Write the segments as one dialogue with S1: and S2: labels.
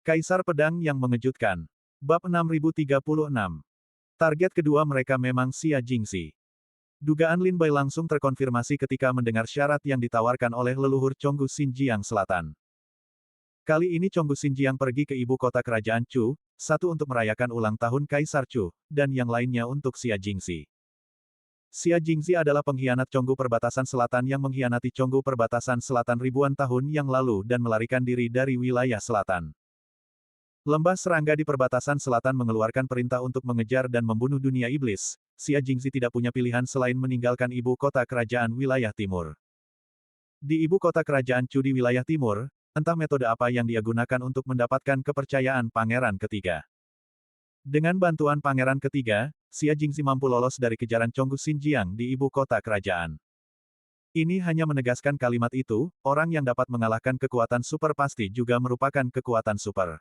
S1: Kaisar Pedang yang Mengejutkan. Bab 6036. Target kedua mereka memang Xia Jingxi. Dugaan Lin Bai langsung terkonfirmasi ketika mendengar syarat yang ditawarkan oleh leluhur Chonggu Xinjiang Selatan. Kali ini Chonggu Xinjiang pergi ke ibu kota kerajaan Chu, satu untuk merayakan ulang tahun Kaisar Chu, dan yang lainnya untuk Xia Jingxi. Xia Jingxi adalah pengkhianat Chonggu Perbatasan Selatan yang mengkhianati Chonggu Perbatasan Selatan ribuan tahun yang lalu dan melarikan diri dari wilayah selatan. Lembah serangga di perbatasan selatan mengeluarkan perintah untuk mengejar dan membunuh dunia iblis. Xia Jingxi tidak punya pilihan selain meninggalkan ibu kota kerajaan wilayah timur. Di ibu kota kerajaan Chu di wilayah timur, entah metode apa yang dia gunakan untuk mendapatkan kepercayaan Pangeran Ketiga. Dengan bantuan Pangeran Ketiga, Xia Jingxi mampu lolos dari kejaran Chonggu Xinjiang di ibu kota kerajaan. Ini hanya menegaskan kalimat itu, orang yang dapat mengalahkan kekuatan super pasti juga merupakan kekuatan super.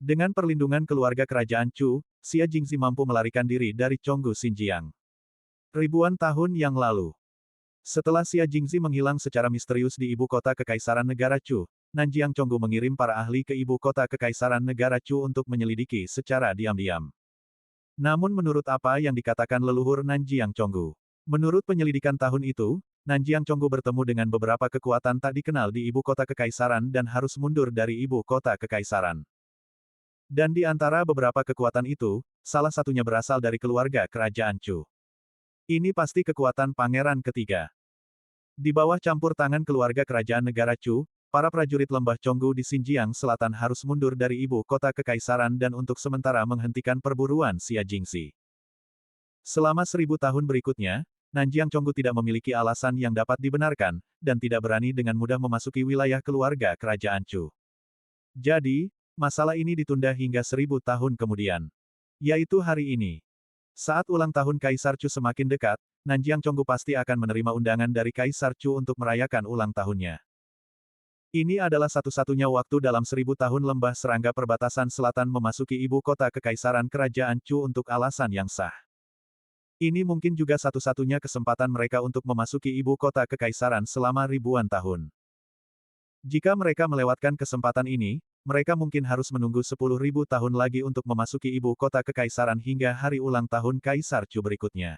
S1: Dengan perlindungan keluarga kerajaan Chu, Xia Jingxi mampu melarikan diri dari Chonggu Xinjiang. Ribuan tahun yang lalu. Setelah Xia Jingxi menghilang secara misterius di ibu kota Kekaisaran Negara Chu, Nanjiang Chonggu mengirim para ahli ke ibu kota Kekaisaran Negara Chu untuk menyelidiki secara diam-diam. Namun menurut apa yang dikatakan leluhur Nanjiang Chonggu, menurut penyelidikan tahun itu, Nanjiang Chonggu bertemu dengan beberapa kekuatan tak dikenal di ibu kota Kekaisaran dan harus mundur dari ibu kota Kekaisaran. Dan di antara beberapa kekuatan itu, salah satunya berasal dari keluarga kerajaan Chu. Ini pasti kekuatan Pangeran Ketiga. Di bawah campur tangan keluarga kerajaan negara Chu, para prajurit lembah Chonggu di Xinjiang Selatan harus mundur dari ibu kota kekaisaran dan untuk sementara menghentikan perburuan Xia Jingxi. Selama 1000 tahun berikutnya, Nanjiang Chonggu tidak memiliki alasan yang dapat dibenarkan, dan tidak berani dengan mudah memasuki wilayah keluarga kerajaan Chu. Jadi, masalah ini ditunda hingga 1000 tahun kemudian. Yaitu hari ini. Saat ulang tahun Kaisar Chu semakin dekat, Nanjiang Chonggu pasti akan menerima undangan dari Kaisar Chu untuk merayakan ulang tahunnya. Ini adalah satu-satunya waktu dalam 1000 tahun lembah serangga perbatasan selatan memasuki ibu kota kekaisaran kerajaan Chu untuk alasan yang sah. Ini mungkin juga satu-satunya kesempatan mereka untuk memasuki ibu kota kekaisaran selama ribuan tahun. Jika mereka melewatkan kesempatan ini, mereka mungkin harus menunggu 10.000 tahun lagi untuk memasuki ibu kota kekaisaran hingga hari ulang tahun Kaisar Chu berikutnya.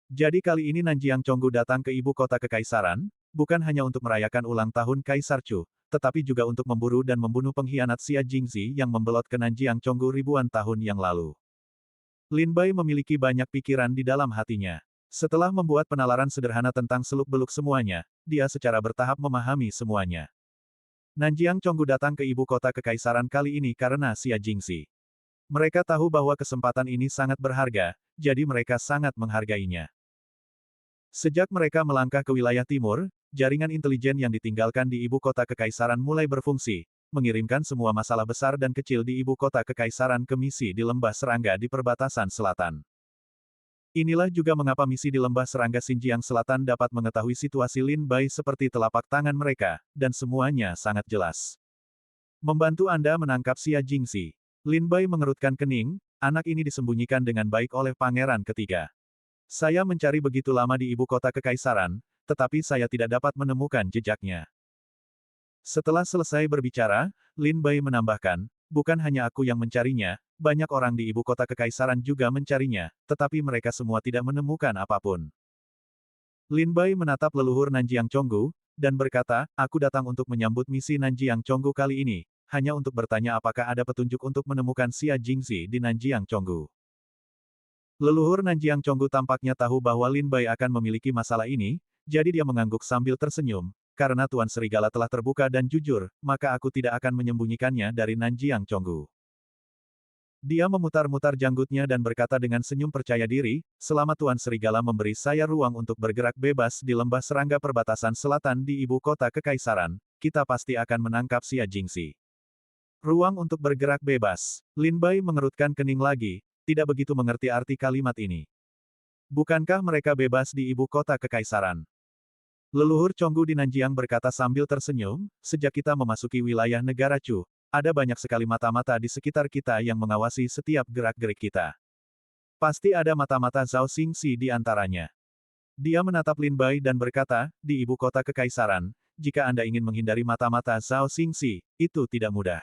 S1: Jadi kali ini Nanjiang Chonggu datang ke ibu kota kekaisaran, bukan hanya untuk merayakan ulang tahun Kaisar Chu, tetapi juga untuk memburu dan membunuh pengkhianat Xia Jingxi yang membelot ke Nanjiang Chonggu ribuan tahun yang lalu. Lin Bai memiliki banyak pikiran di dalam hatinya. Setelah membuat penalaran sederhana tentang seluk-beluk semuanya, dia secara bertahap memahami semuanya. Nanjiang Chonggu datang ke ibu kota kekaisaran kali ini karena Xia Jingxi. Mereka tahu bahwa kesempatan ini sangat berharga, jadi mereka sangat menghargainya. Sejak mereka melangkah ke wilayah timur, jaringan intelijen yang ditinggalkan di ibu kota kekaisaran mulai berfungsi, mengirimkan semua masalah besar dan kecil di ibu kota kekaisaran ke misi di lembah serangga di perbatasan selatan. Inilah juga mengapa misi di lembah serangga Xinjiang Selatan dapat mengetahui situasi Lin Bai seperti telapak tangan mereka, dan semuanya sangat jelas. Membantu Anda menangkap Xia Jingxi. Lin Bai mengerutkan kening, anak ini disembunyikan dengan baik oleh Pangeran Ketiga. Saya mencari begitu lama di ibu kota kekaisaran, tetapi saya tidak dapat menemukan jejaknya. Setelah selesai berbicara, Lin Bai menambahkan, bukan hanya aku yang mencarinya, banyak orang di ibu kota kekaisaran juga mencarinya, tetapi mereka semua tidak menemukan apapun. Lin Bai menatap leluhur Nanjiang Chonggu, dan berkata, aku datang untuk menyambut misi Nanjiang Chonggu kali ini, hanya untuk bertanya apakah ada petunjuk untuk menemukan Xia Jingxi di Nanjiang Chonggu. Leluhur Nanjiang Chonggu tampaknya tahu bahwa Lin Bai akan memiliki masalah ini, jadi dia mengangguk sambil tersenyum, karena Tuan Serigala telah terbuka dan jujur, maka aku tidak akan menyembunyikannya dari Nanjiang Chonggu. Dia memutar-mutar janggutnya dan berkata dengan senyum percaya diri, selama Tuan Serigala memberi saya ruang untuk bergerak bebas di lembah serangga perbatasan selatan di ibu kota kekaisaran, kita pasti akan menangkap Xia Jingxi. Ruang untuk bergerak bebas. Lin Bai mengerutkan kening lagi, tidak begitu mengerti arti kalimat ini. Bukankah mereka bebas di ibu kota kekaisaran? Leluhur Chonggu di Nanjiang berkata sambil tersenyum, sejak kita memasuki wilayah negara Chu, ada banyak sekali mata-mata di sekitar kita yang mengawasi setiap gerak-gerik kita. Pasti ada mata-mata Zhao Xingxi di antaranya. Dia menatap Lin Bai dan berkata, di ibu kota kekaisaran, jika Anda ingin menghindari mata-mata Zhao Xingxi, itu tidak mudah.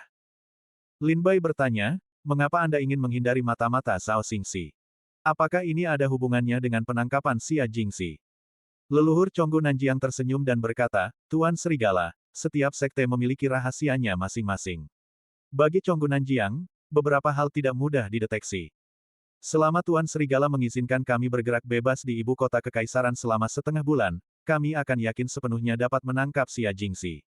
S1: Lin Bai bertanya, mengapa Anda ingin menghindari mata-mata Zhao Xingxi? Apakah ini ada hubungannya dengan penangkapan Xia Jingxi? Leluhur Chonggu Nanjiang tersenyum dan berkata, Tuan Serigala, setiap sekte memiliki rahasianya masing-masing. Bagi Chonggu Nanjiang, beberapa hal tidak mudah dideteksi. Selama Tuan Serigala mengizinkan kami bergerak bebas di ibu kota kekaisaran selama setengah bulan, kami akan yakin sepenuhnya dapat menangkap Xia Jingxi.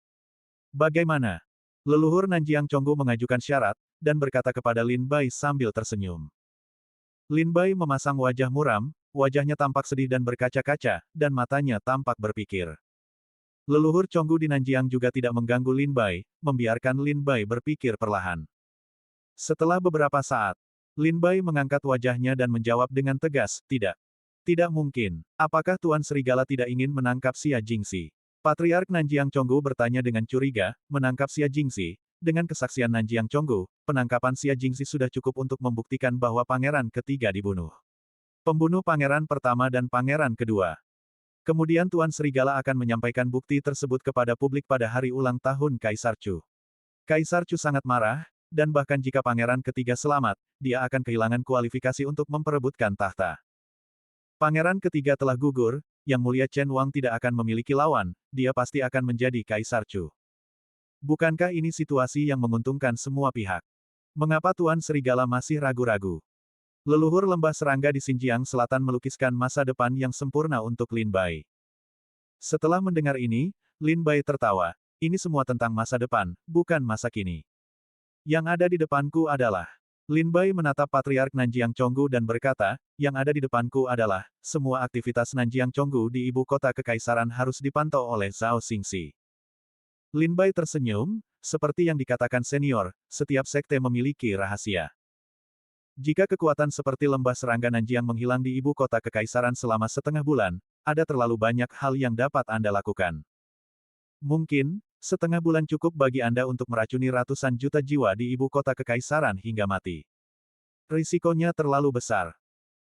S1: Bagaimana? Leluhur Nanjiang Chonggu mengajukan syarat, dan berkata kepada Lin Bai sambil tersenyum. Lin Bai memasang wajah muram, wajahnya tampak sedih dan berkaca-kaca, dan matanya tampak berpikir. Leluhur Chonggu di Nanjiang juga tidak mengganggu Lin Bai, membiarkan Lin Bai berpikir perlahan. Setelah beberapa saat, Lin Bai mengangkat wajahnya dan menjawab dengan tegas, tidak. Tidak mungkin. Apakah Tuan Serigala tidak ingin menangkap Xia Jingxi? Patriark Nanjiang Chonggu bertanya dengan curiga, menangkap Xia Jingxi. Dengan kesaksian Nanjiang Chonggu, penangkapan Xia Jingxi sudah cukup untuk membuktikan bahwa pangeran ketiga dibunuh. Pembunuh pangeran pertama dan pangeran kedua. Kemudian Tuan Serigala akan menyampaikan bukti tersebut kepada publik pada hari ulang tahun Kaisar Chu. Kaisar Chu sangat marah, dan bahkan jika pangeran ketiga selamat, dia akan kehilangan kualifikasi untuk memperebutkan tahta. Pangeran ketiga telah gugur, Yang Mulia Chen Wang tidak akan memiliki lawan, dia pasti akan menjadi Kaisar Chu. Bukankah ini situasi yang menguntungkan semua pihak? Mengapa Tuan Serigala masih ragu-ragu? Leluhur lembah serangga di Xinjiang Selatan melukiskan masa depan yang sempurna untuk Lin Bai. Setelah mendengar ini, Lin Bai tertawa. Ini semua tentang masa depan, bukan masa kini. Yang ada di depanku adalah... Lin Bai menatap Patriark Nanjiang Chonggu dan berkata, yang ada di depanku adalah, semua aktivitas Nanjiang Chonggu di ibu kota kekaisaran harus dipantau oleh Zhao Xingxi. Lin Bai tersenyum, seperti yang dikatakan senior, setiap sekte memiliki rahasia. Jika kekuatan seperti lembah serangga Nanjiang menghilang di ibu kota kekaisaran selama setengah bulan, ada terlalu banyak hal yang dapat Anda lakukan. Mungkin, setengah bulan cukup bagi Anda untuk meracuni ratusan juta jiwa di ibu kota kekaisaran hingga mati. Risikonya terlalu besar.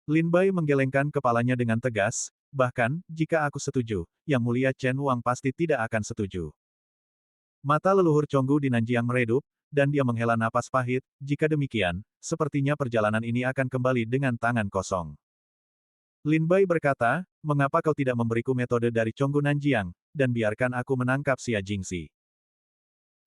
S1: Lin Bai menggelengkan kepalanya dengan tegas, bahkan, jika aku setuju, Yang Mulia Chen Wang pasti tidak akan setuju. Mata leluhur Chonggu di Nanjiang meredup, dan dia menghela napas pahit, jika demikian, sepertinya perjalanan ini akan kembali dengan tangan kosong. Lin Bai berkata, mengapa kau tidak memberiku metode dari Chonggu Nanjiang, dan biarkan aku menangkap Xia Jingxi?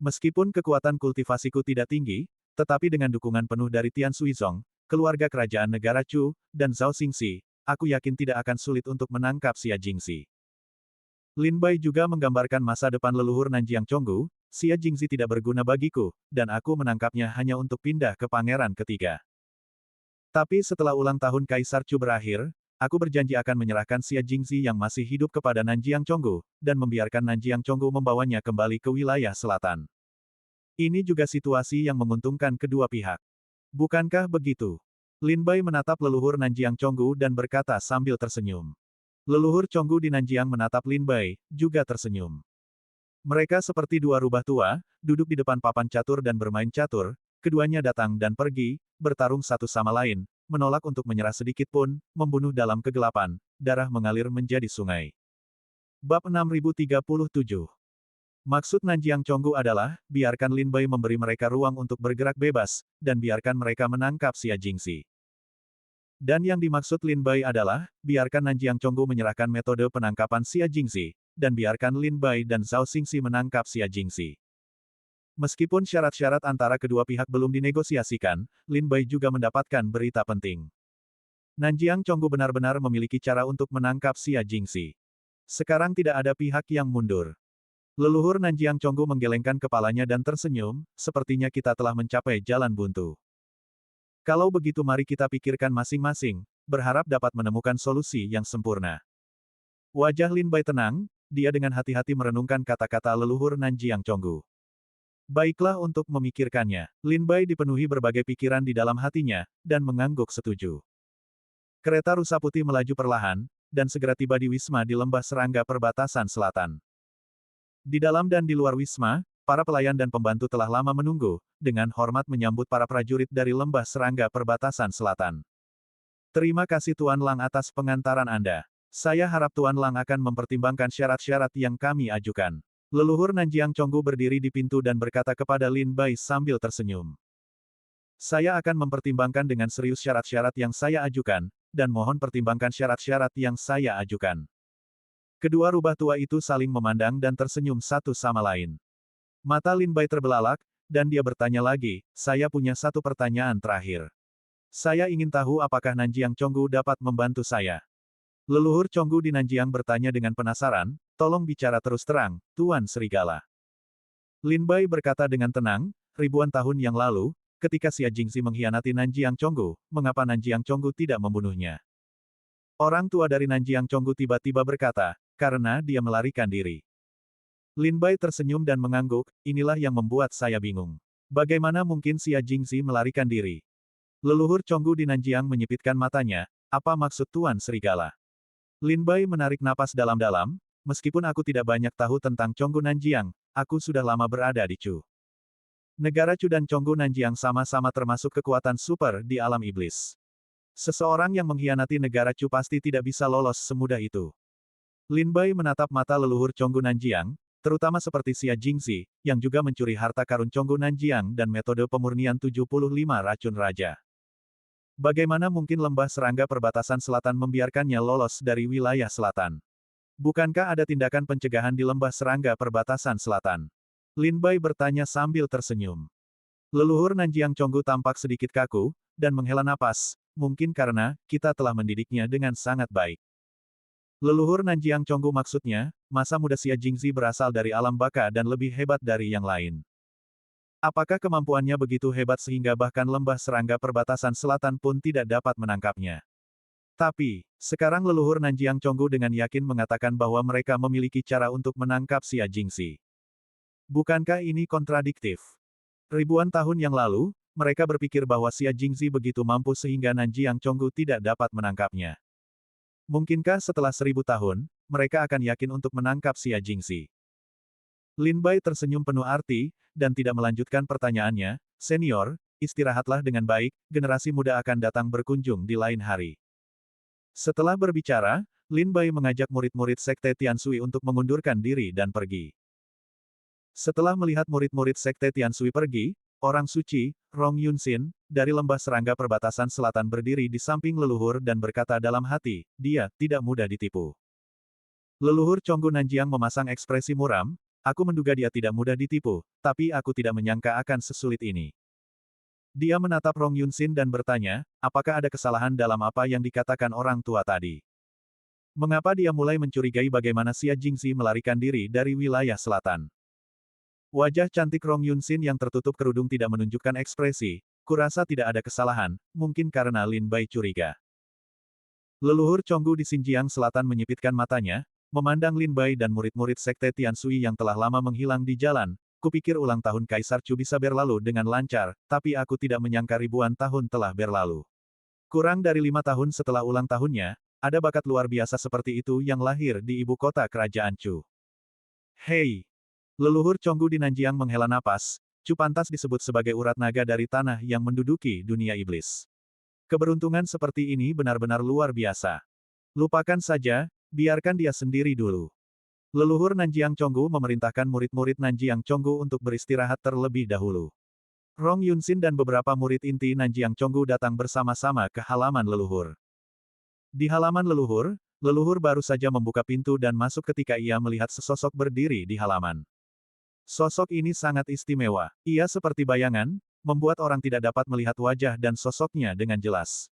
S1: Meskipun kekuatan kultivasiku tidak tinggi, tetapi dengan dukungan penuh dari Tian Suizong, keluarga kerajaan negara Chu, dan Zhao Xingxi, aku yakin tidak akan sulit untuk menangkap Xia Jingxi. Lin Bai juga menggambarkan masa depan leluhur Nanjiang Chonggu, Xia Jingxi tidak berguna bagiku, dan aku menangkapnya hanya untuk pindah ke pangeran ketiga. Tapi setelah ulang tahun Kaisar Chu berakhir, aku berjanji akan menyerahkan Xia Jingxi yang masih hidup kepada Nanjiang Chonggu, dan membiarkan Nanjiang Chonggu membawanya kembali ke wilayah selatan. Ini juga situasi yang menguntungkan kedua pihak. Bukankah begitu? Lin Bai menatap leluhur Nanjiang Chonggu dan berkata sambil tersenyum. Leluhur Chonggu di Nanjiang menatap Lin Bai, juga tersenyum. Mereka seperti dua rubah tua, duduk di depan papan catur dan bermain catur, keduanya datang dan pergi, bertarung satu sama lain, menolak untuk menyerah sedikit pun, membunuh dalam kegelapan, darah mengalir menjadi sungai. Bab 6037. Maksud Nanjiang Chonggu adalah, biarkan Lin Bai memberi mereka ruang untuk bergerak bebas, dan biarkan mereka menangkap Xia Jingxi. Dan yang dimaksud Lin Bai adalah, biarkan Nanjiang Chonggu menyerahkan metode penangkapan Xia Jingxi, dan biarkan Lin Bai dan Zhao Xingxi menangkap Xia Jingxi. Meskipun syarat-syarat antara kedua pihak belum dinegosiasikan, Lin Bai juga mendapatkan berita penting. Nanjiang Chonggu benar-benar memiliki cara untuk menangkap Xia Jingxi. Sekarang tidak ada pihak yang mundur. Leluhur Nanjiang Chonggu menggelengkan kepalanya dan tersenyum, sepertinya kita telah mencapai jalan buntu. Kalau begitu mari kita pikirkan masing-masing, berharap dapat menemukan solusi yang sempurna. Wajah Lin Bai tenang, dia dengan hati-hati merenungkan kata-kata leluhur Nanjiang Chonggu. Baiklah untuk memikirkannya. Lin Bai dipenuhi berbagai pikiran di dalam hatinya, dan mengangguk setuju. Kereta rusa putih melaju perlahan, dan segera tiba di Wisma di lembah serangga perbatasan selatan. Di dalam dan di luar Wisma, para pelayan dan pembantu telah lama menunggu, dengan hormat menyambut para prajurit dari lembah serangga perbatasan selatan. Terima kasih Tuan Lang atas pengantaran Anda. Saya harap Tuan Lang akan mempertimbangkan syarat-syarat yang kami ajukan. Leluhur Nanjiang Chonggu berdiri di pintu dan berkata kepada Lin Bai sambil tersenyum. Saya akan mempertimbangkan dengan serius syarat-syarat yang saya ajukan, dan mohon pertimbangkan syarat-syarat yang saya ajukan. Kedua rubah tua itu saling memandang dan tersenyum satu sama lain. Mata Lin Bai terbelalak, dan dia bertanya lagi, saya punya satu pertanyaan terakhir. Saya ingin tahu apakah Nanjiang Chonggu dapat membantu saya. Leluhur Chonggu di Nanjiang bertanya dengan penasaran, tolong bicara terus terang, Tuan Serigala. Lin Bai berkata dengan tenang, ribuan tahun yang lalu, ketika Xia Jingxi mengkhianati Nanjiang Chonggu, mengapa Nanjiang Chonggu tidak membunuhnya? Orang tua dari Nanjiang Chonggu tiba-tiba berkata, karena dia melarikan diri. Lin Bai tersenyum dan mengangguk, inilah yang membuat saya bingung. Bagaimana mungkin Xia Jingxi melarikan diri? Leluhur Chonggu di Nanjiang menyipitkan matanya, apa maksud Tuan Serigala? Lin Bai menarik napas dalam-dalam, meskipun aku tidak banyak tahu tentang Chonggu Nanjiang, aku sudah lama berada di Chu. Negara Chu dan Chonggu Nanjiang sama-sama termasuk kekuatan super di alam iblis. Seseorang yang mengkhianati negara Chu pasti tidak bisa lolos semudah itu. Lin Bai menatap mata leluhur Chonggu Nanjiang, terutama seperti Xia Jingxi, yang juga mencuri harta karun Chonggu Nanjiang dan metode pemurnian 75 racun raja. Bagaimana mungkin lembah serangga perbatasan selatan membiarkannya lolos dari wilayah selatan? Bukankah ada tindakan pencegahan di lembah serangga perbatasan selatan? Lin Bai bertanya sambil tersenyum. Leluhur Nanjiang Chonggu tampak sedikit kaku, dan menghela napas, mungkin karena kita telah mendidiknya dengan sangat baik. Leluhur Nanjiang Chonggu maksudnya, masa muda Xia Jingxi berasal dari alam baka dan lebih hebat dari yang lain. Apakah kemampuannya begitu hebat sehingga bahkan lembah serangga perbatasan selatan pun tidak dapat menangkapnya? Tapi, sekarang leluhur Nanjiang Chonggu dengan yakin mengatakan bahwa mereka memiliki cara untuk menangkap Xia Jingxi. Bukankah ini kontradiktif? Ribuan tahun yang lalu, mereka berpikir bahwa Xia Jingxi begitu mampu sehingga Nanjiang Chonggu tidak dapat menangkapnya. Mungkinkah setelah 1000 tahun, mereka akan yakin untuk menangkap Xia Jingxi? Lin Bai tersenyum penuh arti, dan tidak melanjutkan pertanyaannya, senior, istirahatlah dengan baik, generasi muda akan datang berkunjung di lain hari. Setelah berbicara, Lin Bai mengajak murid-murid Sekte Tianshui untuk mengundurkan diri dan pergi. Setelah melihat murid-murid Sekte Tianshui pergi, orang suci, Rong Yunxin, dari lembah serangga perbatasan selatan berdiri di samping leluhur dan berkata dalam hati, dia tidak mudah ditipu. Leluhur Chonggu Nanjiang memasang ekspresi muram, aku menduga dia tidak mudah ditipu, tapi aku tidak menyangka akan sesulit ini. Dia menatap Rong Yunxin dan bertanya, apakah ada kesalahan dalam apa yang dikatakan orang tua tadi? Mengapa dia mulai mencurigai bagaimana Xia Jingxi melarikan diri dari wilayah selatan? Wajah cantik Rong Yunxin yang tertutup kerudung tidak menunjukkan ekspresi, kurasa tidak ada kesalahan, mungkin karena Lin Bai curiga. Leluhur Chonggu di Xinjiang Selatan menyipitkan matanya, memandang Lin Bai dan murid-murid Sekte Tianshui yang telah lama menghilang di jalan, kupikir ulang tahun Kaisar Chu bisa berlalu dengan lancar, tapi aku tidak menyangka ribuan tahun telah berlalu. Kurang dari 5 tahun setelah ulang tahunnya, ada bakat luar biasa seperti itu yang lahir di ibu kota kerajaan Chu. Hei! Leluhur Chonggu di Nanjiang menghela napas, Chu pantas disebut sebagai urat naga dari tanah yang menduduki dunia iblis. Keberuntungan seperti ini benar-benar luar biasa. Lupakan saja, biarkan dia sendiri dulu. Leluhur Nanjiang Chonggu memerintahkan murid-murid Nanjiang Chonggu untuk beristirahat terlebih dahulu. Rong Yunxin dan beberapa murid inti Nanjiang Chonggu datang bersama-sama ke halaman leluhur. Di halaman leluhur, leluhur baru saja membuka pintu dan masuk ketika ia melihat sesosok berdiri di halaman. Sosok ini sangat istimewa. Ia seperti bayangan, membuat orang tidak dapat melihat wajah dan sosoknya dengan jelas.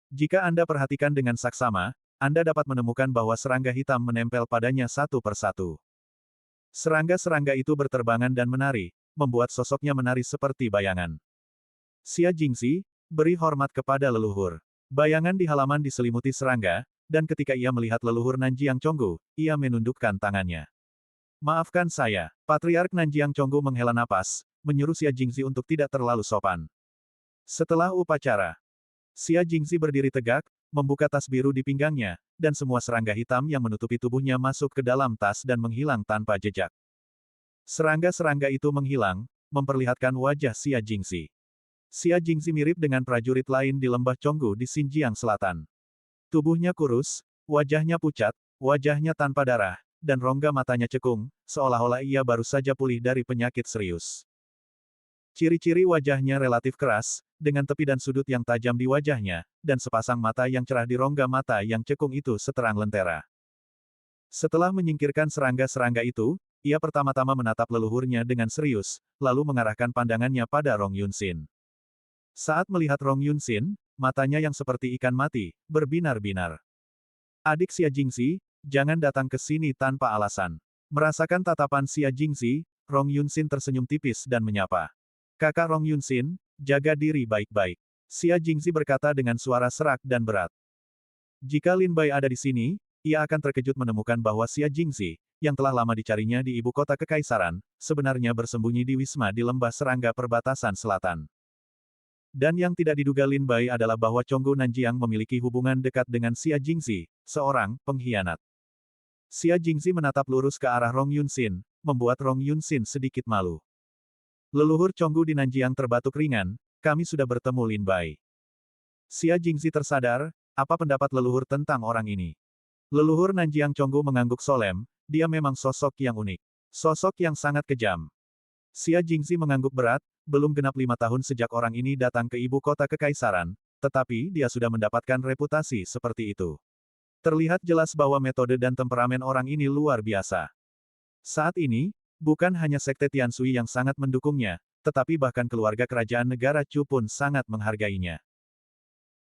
S1: Jika Anda perhatikan dengan saksama, Anda dapat menemukan bahwa serangga hitam menempel padanya satu persatu. Serangga-serangga itu berterbangan dan menari, membuat sosoknya menari seperti bayangan. Xia Jingxi, beri hormat kepada leluhur. Bayangan di halaman diselimuti serangga, dan ketika ia melihat leluhur Nanjiang Chonggu, ia menundukkan tangannya. Maafkan saya, Patriark Nanjiang Chonggu menghela napas, menyuruh Xia Jingxi untuk tidak terlalu sopan. Setelah upacara, Xia Jingxi berdiri tegak, membuka tas biru di pinggangnya, dan semua serangga hitam yang menutupi tubuhnya masuk ke dalam tas dan menghilang tanpa jejak. Serangga-serangga itu menghilang, memperlihatkan wajah Xia Jingxi. Xia Jingxi mirip dengan prajurit lain di lembah Chonggu di Xinjiang Selatan. Tubuhnya kurus, wajahnya pucat, wajahnya tanpa darah, dan rongga matanya cekung, seolah-olah ia baru saja pulih dari penyakit serius. Ciri-ciri wajahnya relatif keras, dengan tepi dan sudut yang tajam di wajahnya, dan sepasang mata yang cerah di rongga mata yang cekung itu seterang lentera. Setelah menyingkirkan serangga-serangga itu, ia pertama-tama menatap leluhurnya dengan serius, lalu mengarahkan pandangannya pada Rong Yunxin. Saat melihat Rong Yunxin, matanya yang seperti ikan mati, berbinar-binar. Adik Xia Jingxi, jangan datang ke sini tanpa alasan. Merasakan tatapan Xia Jingxi, Rong Yunxin tersenyum tipis dan menyapa. Kakak Rong Yunxin, jaga diri baik-baik. Xia Jingxi berkata dengan suara serak dan berat. Jika Lin Bai ada di sini, ia akan terkejut menemukan bahwa Xia Jingxi, yang telah lama dicarinya di ibu kota kekaisaran, sebenarnya bersembunyi di wisma di lembah serangga perbatasan selatan. Dan yang tidak diduga Lin Bai adalah bahwa Chonggu Nanjiang memiliki hubungan dekat dengan Xia Jingxi, seorang pengkhianat. Xia Jingxi menatap lurus ke arah Rong Yunxin, membuat Rong Yunxin sedikit malu. Leluhur Chonggu di Nanjiang terbatuk ringan, kami sudah bertemu Lin Bai. Xia Jingxi tersadar, apa pendapat leluhur tentang orang ini? Leluhur Nanjiang Chonggu mengangguk solem, dia memang sosok yang unik. Sosok yang sangat kejam. Xia Jingxi mengangguk berat, belum genap 5 tahun sejak orang ini datang ke ibu kota kekaisaran, tetapi dia sudah mendapatkan reputasi seperti itu. Terlihat jelas bahwa metode dan temperamen orang ini luar biasa. Saat ini, bukan hanya sekte Tianshui yang sangat mendukungnya, tetapi bahkan keluarga kerajaan negara Chu pun sangat menghargainya.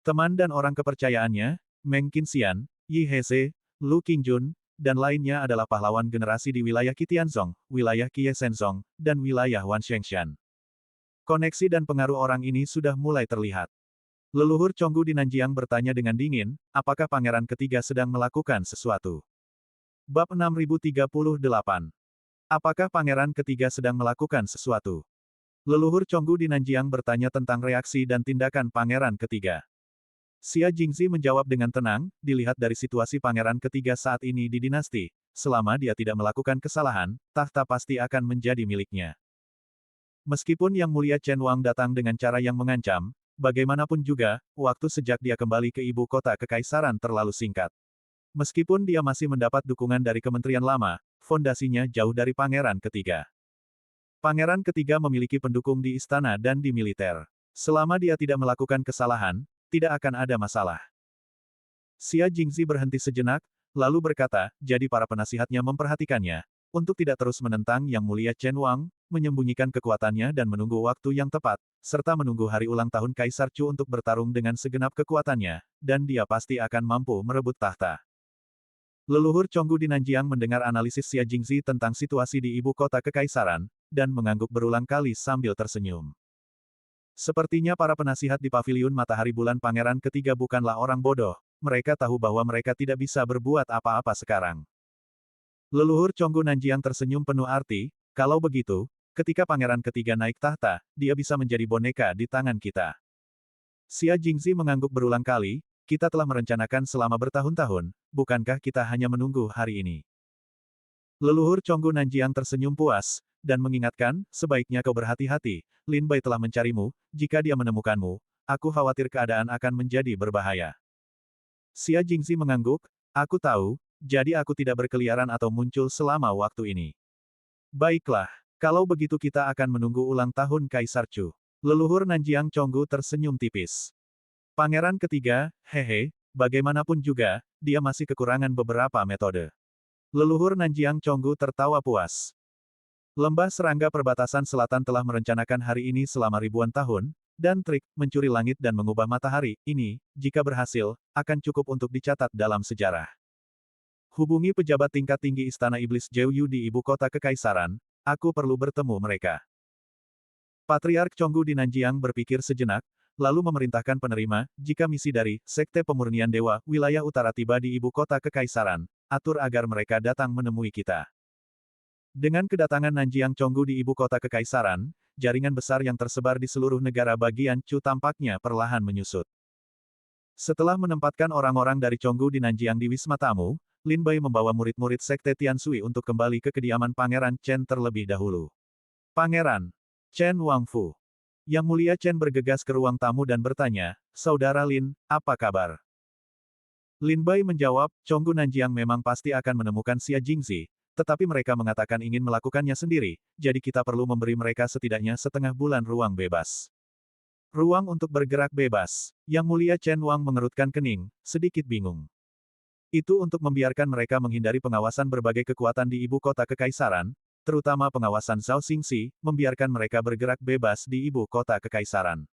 S1: Teman dan orang kepercayaannya, Meng Qinxian, Yi Heze, Lu Qingjun, dan lainnya adalah pahlawan generasi di wilayah Qitianzong, wilayah Qieshenzong, dan wilayah Wanshengshan. Koneksi dan pengaruh orang ini sudah mulai terlihat. Leluhur Chonggu di Nanjiang bertanya dengan dingin, apakah pangeran ketiga sedang melakukan sesuatu? Bab 6038. Apakah pangeran ketiga sedang melakukan sesuatu? Leluhur Chonggu di Nanjiang bertanya tentang reaksi dan tindakan pangeran ketiga. Xia Jingxi menjawab dengan tenang, dilihat dari situasi pangeran ketiga saat ini di dinasti, selama dia tidak melakukan kesalahan, tahta pasti akan menjadi miliknya. Meskipun Yang Mulia Chen Wang datang dengan cara yang mengancam, bagaimanapun juga, waktu sejak dia kembali ke ibu kota kekaisaran terlalu singkat. Meskipun dia masih mendapat dukungan dari kementerian lama, fondasinya jauh dari pangeran ketiga. Pangeran ketiga memiliki pendukung di istana dan di militer. Selama dia tidak melakukan kesalahan, tidak akan ada masalah. Xia Jingxi berhenti sejenak, lalu berkata, jadi para penasihatnya memperhatikannya, untuk tidak terus menentang Yang Mulia Chen Wang, menyembunyikan kekuatannya dan menunggu waktu yang tepat, serta menunggu hari ulang tahun Kaisar Chu untuk bertarung dengan segenap kekuatannya, dan dia pasti akan mampu merebut tahta. Leluhur Chonggu di Nanjiang mendengar analisis Xia Jingxi tentang situasi di ibu kota kekaisaran, dan mengangguk berulang kali sambil tersenyum. Sepertinya para penasihat di paviliun Matahari Bulan Pangeran ketiga bukanlah orang bodoh, mereka tahu bahwa mereka tidak bisa berbuat apa-apa sekarang. Leluhur Chonggu Nanjiang tersenyum penuh arti, kalau begitu, ketika pangeran ketiga naik tahta, dia bisa menjadi boneka di tangan kita. Xia Jingxi mengangguk berulang kali, kita telah merencanakan selama bertahun-tahun, bukankah kita hanya menunggu hari ini? Leluhur Chonggu Nanjiang tersenyum puas, dan mengingatkan, sebaiknya kau berhati-hati, Lin Bai telah mencarimu, jika dia menemukanmu, aku khawatir keadaan akan menjadi berbahaya. Xia Jingxi mengangguk, aku tahu, jadi aku tidak berkeliaran atau muncul selama waktu ini. Baiklah, kalau begitu kita akan menunggu ulang tahun Kaisar Chu. Leluhur Nanjiang Chonggu tersenyum tipis. Pangeran ketiga, hehe, bagaimanapun juga, dia masih kekurangan beberapa metode. Leluhur Nanjiang Chonggu tertawa puas. Lembah serangga perbatasan selatan telah merencanakan hari ini selama ribuan tahun, dan trik mencuri langit dan mengubah matahari ini, jika berhasil, akan cukup untuk dicatat dalam sejarah. Hubungi pejabat tingkat tinggi Istana Iblis Jeoyu di ibu kota kekaisaran, aku perlu bertemu mereka. Patriark Chonggu di Nanjiang berpikir sejenak, lalu memerintahkan penerima, jika misi dari Sekte Pemurnian Dewa wilayah utara tiba di ibu kota kekaisaran, atur agar mereka datang menemui kita. Dengan kedatangan Nanjiang Chonggu di ibu kota kekaisaran, jaringan besar yang tersebar di seluruh negara bagian Chu tampaknya perlahan menyusut. Setelah menempatkan orang-orang dari Chonggu di Nanjiang di Wisma Tamu, Lin Bai membawa murid-murid Sekte Tianshui untuk kembali ke kediaman Pangeran Chen terlebih dahulu. Pangeran Chen Wangfu. Yang Mulia Chen bergegas ke ruang tamu dan bertanya, Saudara Lin, apa kabar? Lin Bai menjawab, Chonggu Nanjiang memang pasti akan menemukan Xia Jingxi, tetapi mereka mengatakan ingin melakukannya sendiri, jadi kita perlu memberi mereka setidaknya setengah bulan ruang bebas. Ruang untuk bergerak bebas. Yang Mulia Chen Wang mengerutkan kening, sedikit bingung. Itu untuk membiarkan mereka menghindari pengawasan berbagai kekuatan di ibu kota kekaisaran, terutama pengawasan Zhao Xingxi, membiarkan mereka bergerak bebas di ibu kota kekaisaran.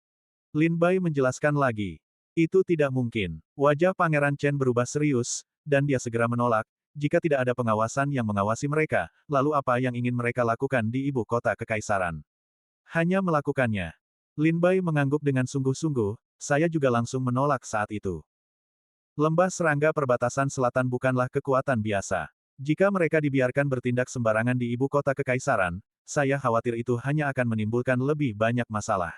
S1: Lin Bai menjelaskan lagi. Itu tidak mungkin. Wajah Pangeran Chen berubah serius, dan dia segera menolak. Jika tidak ada pengawasan yang mengawasi mereka, lalu apa yang ingin mereka lakukan di ibu kota kekaisaran? Hanya melakukannya. Lin Bai mengangguk dengan sungguh-sungguh, saya juga langsung menolak saat itu. Lembah serangga perbatasan selatan bukanlah kekuatan biasa. Jika mereka dibiarkan bertindak sembarangan di ibu kota kekaisaran, saya khawatir itu hanya akan menimbulkan lebih banyak masalah.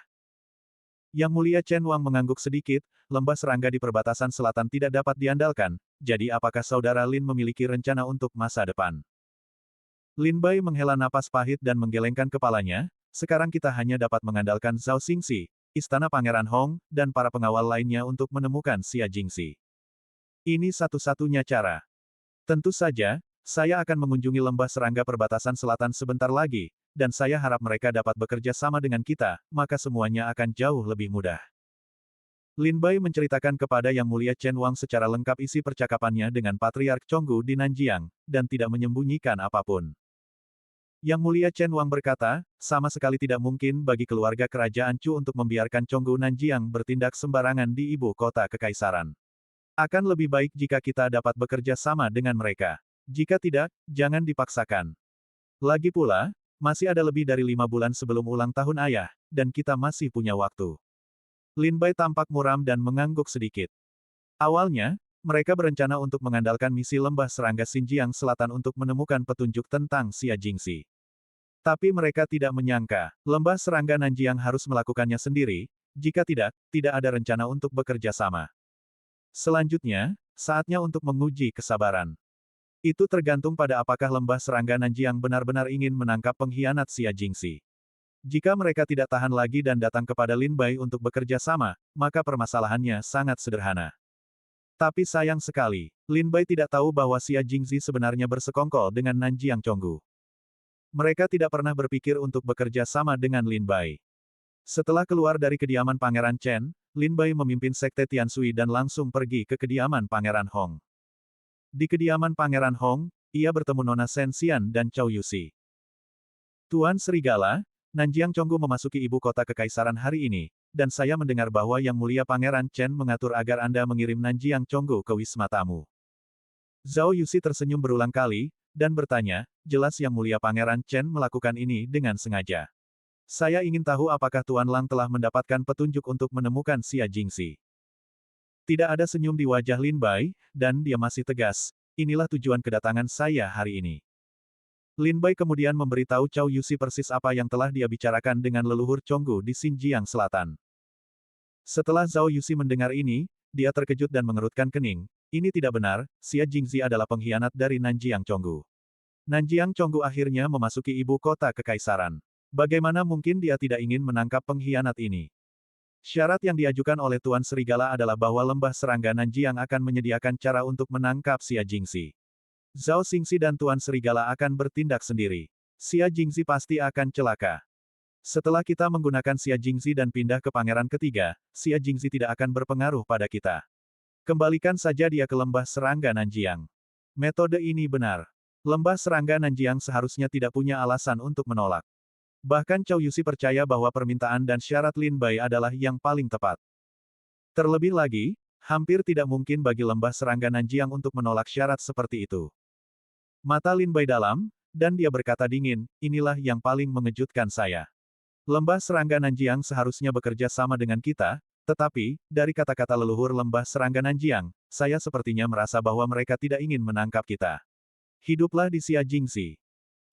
S1: Yang Mulia Chen Wang mengangguk sedikit, lembah serangga di perbatasan selatan tidak dapat diandalkan, jadi apakah saudara Lin memiliki rencana untuk masa depan? Lin Bai menghela napas pahit dan menggelengkan kepalanya, sekarang kita hanya dapat mengandalkan Zhao Xingxi, Istana Pangeran Hong, dan para pengawal lainnya untuk menemukan Xia Jingxi. Ini satu-satunya cara. Tentu saja, saya akan mengunjungi lembah serangga perbatasan selatan sebentar lagi, dan saya harap mereka dapat bekerja sama dengan kita, maka semuanya akan jauh lebih mudah. Lin Bai menceritakan kepada Yang Mulia Chen Wang secara lengkap isi percakapannya dengan Patriark Chonggu di Nanjiang, dan tidak menyembunyikan apapun. Yang Mulia Chen Wang berkata, sama sekali tidak mungkin bagi keluarga kerajaan Chu untuk membiarkan Chonggu Nanjiang bertindak sembarangan di ibu kota kekaisaran. Akan lebih baik jika kita dapat bekerja sama dengan mereka. Jika tidak, jangan dipaksakan. Lagi pula, masih ada lebih dari 5 bulan sebelum ulang tahun ayah, dan kita masih punya waktu. Lin Bai tampak muram dan mengangguk sedikit. Awalnya, mereka berencana untuk mengandalkan misi lembah serangga Xinjiang Selatan untuk menemukan petunjuk tentang Xia Jingxi. Tapi mereka tidak menyangka, lembah serangga Nanjiang harus melakukannya sendiri, jika tidak, tidak ada rencana untuk bekerja sama. Selanjutnya, saatnya untuk menguji kesabaran. Itu tergantung pada apakah lembah serangga Nanjiang benar-benar ingin menangkap pengkhianat Xia Jingxi. Jika mereka tidak tahan lagi dan datang kepada Lin Bai untuk bekerja sama, maka permasalahannya sangat sederhana. Tapi sayang sekali, Lin Bai tidak tahu bahwa Xia Jingxi sebenarnya bersekongkol dengan Nanjiang Chonggu. Mereka tidak pernah berpikir untuk bekerja sama dengan Lin Bai. Setelah keluar dari kediaman Pangeran Chen, Lin Bai memimpin Sekte Tianshui dan langsung pergi ke kediaman Pangeran Hong. Di kediaman Pangeran Hong, ia bertemu Nona Shen Xian dan Cao Yuxi. Tuan Serigala, Nanjiang Chonggu memasuki ibu kota kekaisaran hari ini, dan saya mendengar bahwa Yang Mulia Pangeran Chen mengatur agar Anda mengirim Nanjiang Chonggu ke wisma tamu. Zhao Yuxi tersenyum berulang kali, dan bertanya, jelas Yang Mulia Pangeran Chen melakukan ini dengan sengaja. Saya ingin tahu apakah Tuan Lang telah mendapatkan petunjuk untuk menemukan Xia Jingxi. Tidak ada senyum di wajah Lin Bai, dan dia masih tegas, inilah tujuan kedatangan saya hari ini. Lin Bai kemudian memberitahu Cao Yuxi persis apa yang telah dia bicarakan dengan leluhur Chonggu di Xinjiang Selatan. Setelah Zhao Yuxi mendengar ini, dia terkejut dan mengerutkan kening, ini tidak benar, Xia Jingxi adalah pengkhianat dari Nanjiang Chonggu. Nanjiang Chonggu akhirnya memasuki ibu kota kekaisaran. Bagaimana mungkin dia tidak ingin menangkap pengkhianat ini? Syarat yang diajukan oleh Tuan Serigala adalah bahwa lembah serangga Nanjiang akan menyediakan cara untuk menangkap Xia Jingxi. Zhao Xingxi dan Tuan Serigala akan bertindak sendiri. Xia Jingxi pasti akan celaka. Setelah kita menggunakan Xia Jingxi dan pindah ke pangeran ketiga, Xia Jingxi tidak akan berpengaruh pada kita. Kembalikan saja dia ke lembah serangga Nanjiang. Metode ini benar. Lembah serangga Nanjiang seharusnya tidak punya alasan untuk menolak. Bahkan Cao Yuxi percaya bahwa permintaan dan syarat Lin Bai adalah yang paling tepat. Terlebih lagi, hampir tidak mungkin bagi lembah serangga Nanjiang untuk menolak syarat seperti itu. Mata Lin Bai dalam, dan dia berkata dingin, inilah yang paling mengejutkan saya. Lembah serangga Nanjiang seharusnya bekerja sama dengan kita, tetapi, dari kata-kata leluhur lembah serangga Nanjiang, saya sepertinya merasa bahwa mereka tidak ingin menangkap kita. Hiduplah di Xia Jingxi.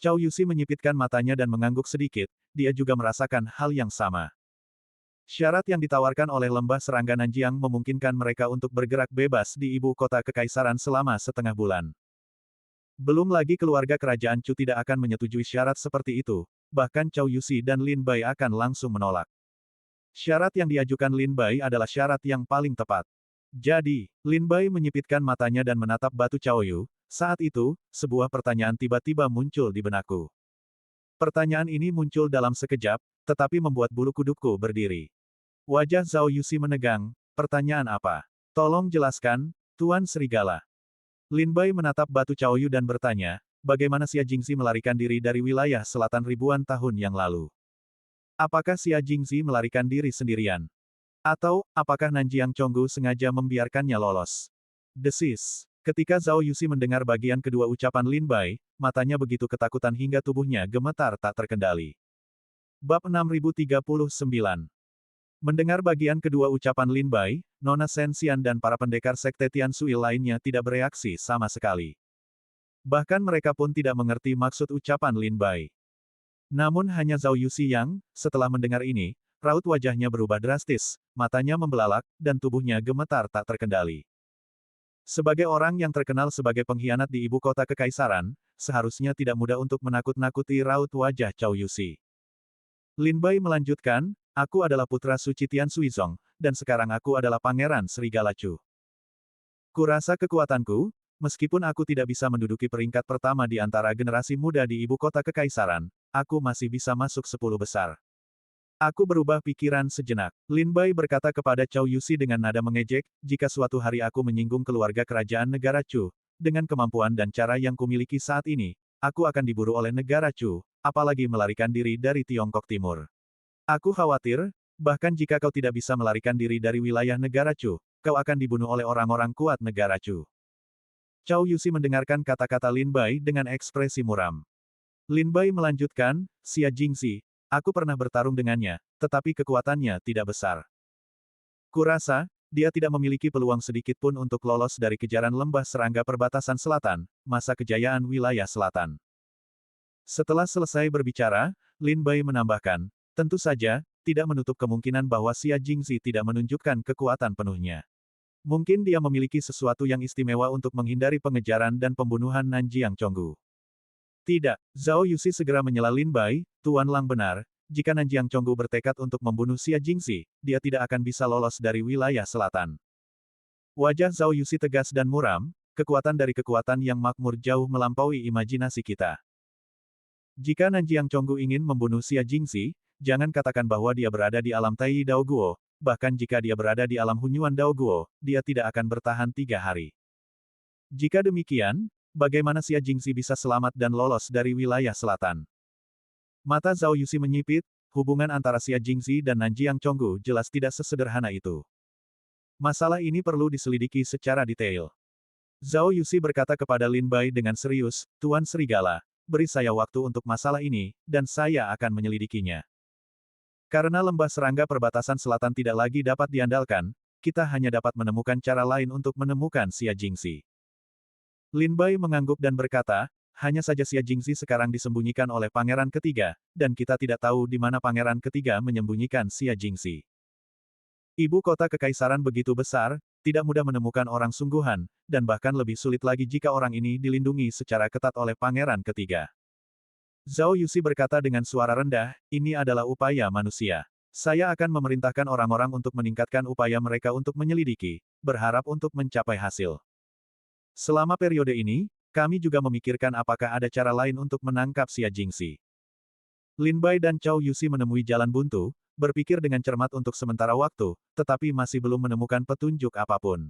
S1: Cao Yuxi menyipitkan matanya dan mengangguk sedikit, dia juga merasakan hal yang sama. Syarat yang ditawarkan oleh lembah serangga Nanjiang memungkinkan mereka untuk bergerak bebas di ibu kota kekaisaran selama setengah bulan. Belum lagi keluarga kerajaan Chu tidak akan menyetujui syarat seperti itu, bahkan Cao Yuxi dan Lin Bai akan langsung menolak. Syarat yang diajukan Lin Bai adalah syarat yang paling tepat. Jadi, Lin Bai menyipitkan matanya dan menatap batu Cao Yu, Saat itu, sebuah pertanyaan tiba-tiba muncul di benakku. Pertanyaan ini muncul dalam sekejap, tetapi membuat bulu kudukku berdiri. Wajah Zhao Yuxi menegang. Pertanyaan apa? Tolong jelaskan, Tuan Serigala. Lin Bai menatap batu Chaoyu dan bertanya, bagaimana Xia Jingxi melarikan diri dari wilayah selatan ribuan tahun yang lalu? Apakah Xia Jingxi melarikan diri sendirian? Atau, apakah Nanjiang Chonggu sengaja membiarkannya lolos? Desis. Ketika Zhao Yuxi mendengar bagian kedua ucapan Lin Bai, matanya begitu ketakutan hingga tubuhnya gemetar tak terkendali. Bab 6039. Mendengar bagian kedua ucapan Lin Bai, Nona Shen Xian dan para pendekar sekte Tiansui lainnya tidak bereaksi sama sekali. Bahkan mereka pun tidak mengerti maksud ucapan Lin Bai. Namun hanya Zhao Yuxi yang, setelah mendengar ini, raut wajahnya berubah drastis, matanya membelalak, dan tubuhnya gemetar tak terkendali. Sebagai orang yang terkenal sebagai pengkhianat di ibu kota kekaisaran, seharusnya tidak mudah untuk menakut-nakuti raut wajah Cao Yuxi. Lin Bai melanjutkan, aku adalah putra suci Tian Suizong, dan sekarang aku adalah Pangeran Serigala Chu. Kurasa kekuatanku, meskipun aku tidak bisa menduduki peringkat pertama di antara generasi muda di ibu kota kekaisaran, aku masih bisa masuk 10 besar. Aku berubah pikiran sejenak. Lin Bai berkata kepada Cao Yuxi dengan nada mengejek, jika suatu hari aku menyinggung keluarga kerajaan negara Chu, dengan kemampuan dan cara yang kumiliki saat ini, aku akan diburu oleh negara Chu, apalagi melarikan diri dari Tiongkok Timur. Aku khawatir, bahkan jika kau tidak bisa melarikan diri dari wilayah negara Chu, kau akan dibunuh oleh orang-orang kuat negara Chu. Cao Yuxi mendengarkan kata-kata Lin Bai dengan ekspresi muram. Lin Bai melanjutkan, Xia Jingxi, aku pernah bertarung dengannya, tetapi kekuatannya tidak besar. Kurasa, dia tidak memiliki peluang sedikit pun untuk lolos dari kejaran lembah serangga perbatasan selatan, masa kejayaan wilayah selatan. Setelah selesai berbicara, Lin Bai menambahkan, tentu saja, tidak menutup kemungkinan bahwa Xia Jingxi tidak menunjukkan kekuatan penuhnya. Mungkin dia memiliki sesuatu yang istimewa untuk menghindari pengejaran dan pembunuhan Nanjiang Chonggu. Tidak, Zhao Yuxi segera menyela Lin Bai, Tuan Lang benar, jika Nanjiang Chonggu bertekad untuk membunuh Xia Jingxi, dia tidak akan bisa lolos dari wilayah selatan. Wajah Zhao Yuxi tegas dan muram, kekuatan dari kekuatan yang makmur jauh melampaui imajinasi kita. Jika Nanjiang Chonggu ingin membunuh Xia Jingxi, jangan katakan bahwa dia berada di alam Tai Dao Guo, bahkan jika dia berada di alam Hunyuan Dao Guo, dia tidak akan bertahan 3 hari. Jika demikian, bagaimana Xia Jingxi bisa selamat dan lolos dari wilayah selatan? Mata Zhao Yuxi menyipit, hubungan antara Xia Jingxi dan Nanjiang Chonggu jelas tidak sesederhana itu. Masalah ini perlu diselidiki secara detail. Zhao Yuxi berkata kepada Lin Bai dengan serius, Tuan Serigala, beri saya waktu untuk masalah ini, dan saya akan menyelidikinya. Karena lembah serangga perbatasan selatan tidak lagi dapat diandalkan, kita hanya dapat menemukan cara lain untuk menemukan Xia Jingxi. Lin Bai mengangguk dan berkata, hanya saja Xia Jingxi sekarang disembunyikan oleh Pangeran Ketiga, dan kita tidak tahu di mana Pangeran Ketiga menyembunyikan Xia Jingxi. Ibu kota kekaisaran begitu besar, tidak mudah menemukan orang sungguhan, dan bahkan lebih sulit lagi jika orang ini dilindungi secara ketat oleh Pangeran Ketiga. Zhao Yuxi berkata dengan suara rendah, ini adalah upaya manusia. Saya akan memerintahkan orang-orang untuk meningkatkan upaya mereka untuk menyelidiki, berharap untuk mencapai hasil. Selama periode ini, kami juga memikirkan apakah ada cara lain untuk menangkap Xia Jingxi. Lin Bai dan Cao Yuxi menemui jalan buntu, berpikir dengan cermat untuk sementara waktu, tetapi masih belum menemukan petunjuk apapun.